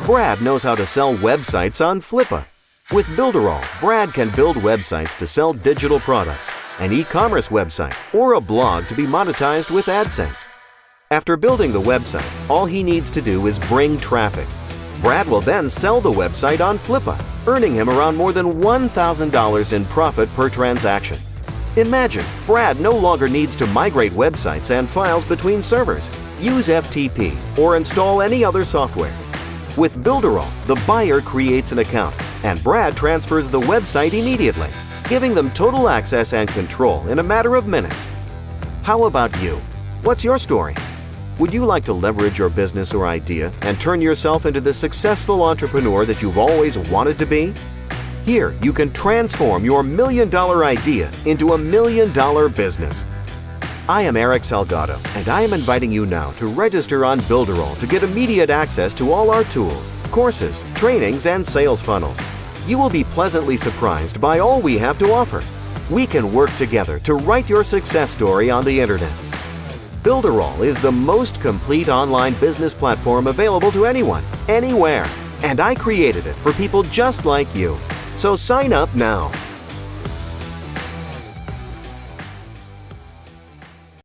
Brad knows how to sell websites on Flippa. With Builderall, Brad can build websites to sell digital products, an e-commerce website, or a blog to be monetized with AdSense. After building the website, all he needs to do is bring traffic. Brad will then sell the website on Flippa, earning him around more than $1,000 in profit per transaction. Imagine, Brad no longer needs to migrate websites and files between servers, use FTP, or install any other software. With Builderall, the buyer creates an account, and Brad transfers the website immediately, giving them total access and control in a matter of minutes. How about you? What's your story? Would you like to leverage your business or idea and turn yourself into the successful entrepreneur that you've always wanted to be? Here, you can transform your $1 million idea into a $1 million business. I am Eric Salgado, and I am inviting you now to register on Builderall to get immediate access to all our tools, courses, trainings, and sales funnels. You will be pleasantly surprised by all we have to offer. We can work together to write your success story on the internet. Builderall is the most complete online business platform available to anyone, anywhere, and I created it for people just like you. So sign up now.